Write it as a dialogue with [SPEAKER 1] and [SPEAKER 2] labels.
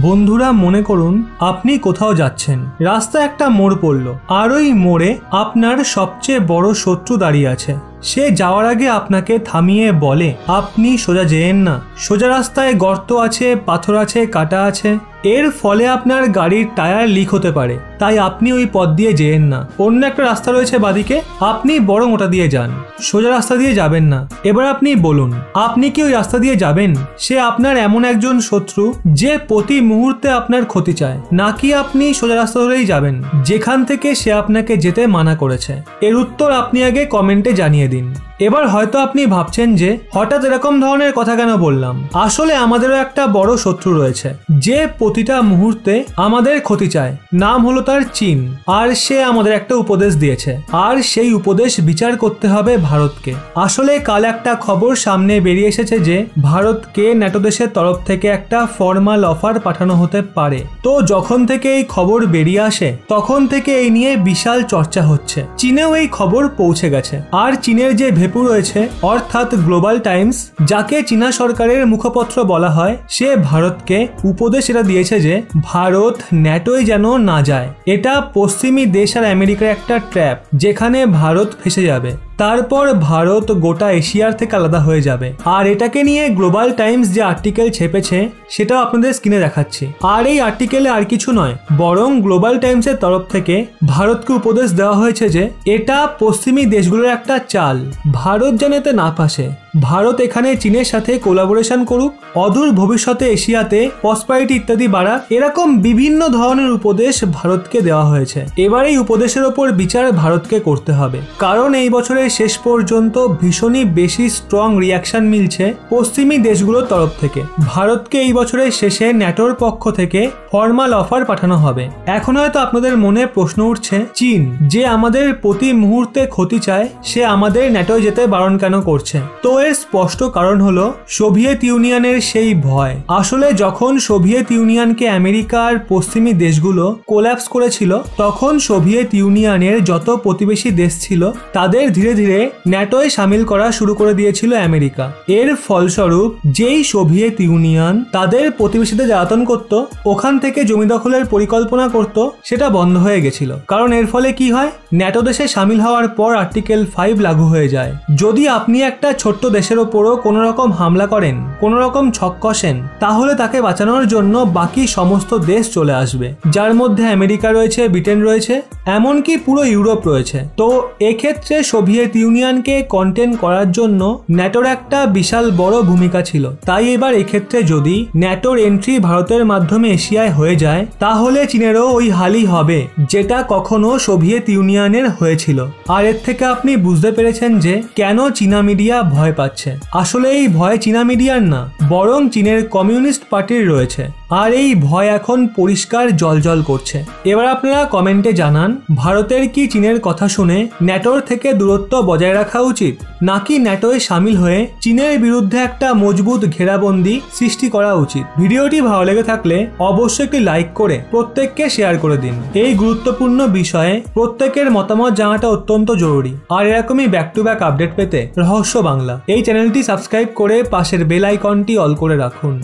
[SPEAKER 1] বন্ধুরা মনে করুন আপনি কোথাও যাচ্ছেন, রাস্তায় একটা মোড় পড়ল, আর ওই মোড়ে আপনার সবচেয়ে বড় শত্রু দাঁড়িয়ে আছে। সে যাওয়ার আগে আপনাকে থামিয়ে বলে আপনি সোজা যেয়েন না, সোজা রাস্তায় গর্ত আছে, পাথর আছে, কাটা আছে, এর ফলে আপনার গাড়ির টায়ার লিক হতে পারে, তাই আপনি ওই পথ দিয়ে যেয়েন না। অন্য একটা রাস্তা রয়েছে বাদিকে, আপনি বরং ওটা দিয়ে যান, সোজা রাস্তা দিয়ে যাবেন না। এবার আপনি বলুন আপনি কি ওই রাস্তা দিয়ে যাবেন? সে আপনার এমন একজন শত্রু যে প্রতি মুহূর্তে আপনার ক্ষতি চায়, নাকি আপনি সোজা রাস্তা ধরেই যাবেন যেখান থেকে সে আপনাকে যেতে মানা করেছে? এর উত্তর আপনি আগে কমেন্টে জানিয়ে দিন। এবার হয়তো আপনি ভাবছেন যে হঠাৎ এরকম ধরনের কথা কেন বললাম। আসলে আমাদেরও একটা বড় শত্রু রয়েছে যে প্রতিটা মুহূর্তে আমাদের ক্ষতি চায়, নাম হলো তার চীন। আর সে আমাদের একটা উপদেশ দিয়েছে, আর সেই উপদেশ বিচার করতে হবে ভারতকে। আসলে কাল একটা খবর সামনে বেরিয়ে এসেছে যে ভারতকে ন্যাটো দেশের তরফ থেকে একটা ফর্মাল অফার পাঠানো হতে পারে। তো যখন থেকে এই খবর বেরিয়ে আসে তখন থেকে এই নিয়ে বিশাল চর্চা হচ্ছে। চীনেও এই খবর পৌঁছে গেছে, আর চীনের যে ভেপু রয়েছে অর্থাৎ গ্লোবাল টাইমস, যাকে চীনা সরকারের মুখপত্র বলা হয়, সে ভারতকে উপদেশ এটা দিয়েছে যে ভারত ন্যাটোয় যেন না যায়। এটা পশ্চিমী দেশ আর আমেরিকার একটা ট্র্যাপ, যেখানে ভারত ফেসে যাবে। তারপর ভারত গোটা এশিয়ার থেকে আলাদা হয়ে যাবে। আর এটাকে নিয়ে গ্লোবাল টাইমস যে আর্টিকেল ছেপেছে সেটাও আপনাদের স্ক্রিনে দেখাচ্ছি। আর এই আর্টিকেলে আর কিছু নয়, বরং গ্লোবাল টাইমসের তরফ থেকে ভারতকে উপদেশ দেওয়া হয়েছে যে এটা পশ্চিমী দেশগুলোর একটা চাল, ভারত যেন এতে না ফাঁসে। ভারত এখানে চীনের সাথে কোলাবোরেশন করুক, অদূর ভবিষ্যতে এশিয়াতে প্রসপারিটি ইত্যাদি বাড়াক, এরকম বিভিন্ন ধরনের উপদেশ ভারতকে দেওয়া হয়েছে। এবার এই উপদেশের ওপর বিচার ভারতকে করতে হবে, কারণ এই বছরের শেষ পর্যন্ত ভীষণই বেশি স্ট্রং রিয়াকশন মিলছে পশ্চিমী দেশগুলোর তরফ থেকে। ভারতকে এই বছরের শেষে ন্যাটোর পক্ষ থেকে ফর্মাল অফার পাঠানো হবে। এখন হয়তো আপনাদের মনে প্রশ্ন উঠছে, চীন যে আমাদের প্রতি মুহূর্তে ক্ষতি চায়, সে আমাদের ন্যাটোয় যেতে বারণ কেন করছে? তো এর স্পষ্ট কারণ হলো সোভিয়েত ইউনিয়নের সেই ভয়। আসলে যখন সোভিয়েত ইউনিয়নকে আমেরিকা আর পশ্চিমী দেশগুলো কোল্যাপস করেছিল, তখন সোভিয়েত ইউনিয়নের যত প্রতিবেশী দেশ ছিল তাদের ধীরে ধীরে ন্যাটোয় সামিল করা শুরু করে দিয়েছিল আমেরিকা। এর ফলস্বরূপ যেই সোভিয়েত ইউনিয়ন তাদের প্রতিবেশীদের জ্বালাতন করত, ওখান থেকে জমি দখলের পরিকল্পনা করত, সেটা বন্ধ হয়ে গেছিল। কারণ এর ফলে কি হয়, ন্যাটো দেশে সামিল হওয়ার পর আর্টিকেল 5 লাগু হয়ে যায়। যদি আপনি একটা ছোট্ট দেশের ওপরও কোনো রকম হামলা করেন, কোনো রকম ছক কষেন, তাহলে তাকে বাঁচানোর জন্য বাকি সমস্ত দেশ চলে আসবে, যার মধ্যে আমেরিকা রয়েছে, ব্রিটেন রয়েছে, এমনকি পুরো ইউরোপ রয়েছে। তো এক্ষেত্রে সোভিয়েত ইউনিয়নকে কন্টেন করার জন্য ন্যাটোর একটা বিশাল বড় ভূমিকা ছিল। তাই এবার এক্ষেত্রে যদি ন্যাটোর এন্ট্রি ভারতের মাধ্যমে এশিয়ায় হয়ে যায়, তাহলে চীনেরও ওই হালই হবে যেটা কখনো সোভিয়েত ইউনিয়নের হয়েছিল। আর এর থেকে আপনি বুঝতে পেরেছেন যে কেন চীনা মিডিয়া ভয় পাচ্ছে। আসলে এই ভয় চীনা মিডিয়ার না, বরং চীনের কমিউনিস্ট পার্টির রয়েছে। আর এই ভয় এখন পরিষ্কার জলজল করছে। এবার আপনারা কমেন্টে জানান, ভারতের কি চীনের কথা শুনে ন্যাটোর থেকে দূরত্ব বজায় রাখা উচিত, নাকি ন্যাটোয় সামিল হয়ে চীনের বিরুদ্ধে একটা মজবুত ঘেরাবন্দি সৃষ্টি করা উচিত? ভিডিওটি ভালো লেগে থাকলে অবশ্যই একটি লাইক করে প্রত্যেককে শেয়ার করে দিন। এই গুরুত্বপূর্ণ বিষয়ে প্রত্যেকের মতামত জানাটা অত্যন্ত জরুরি। আর এরকমই ব্যাক টু ব্যাক আপডেট পেতে রহস্য বাংলা এই চ্যানেলটি সাবস্ক্রাইব করে পাশের বেল আইকনটি অল করে রাখুন।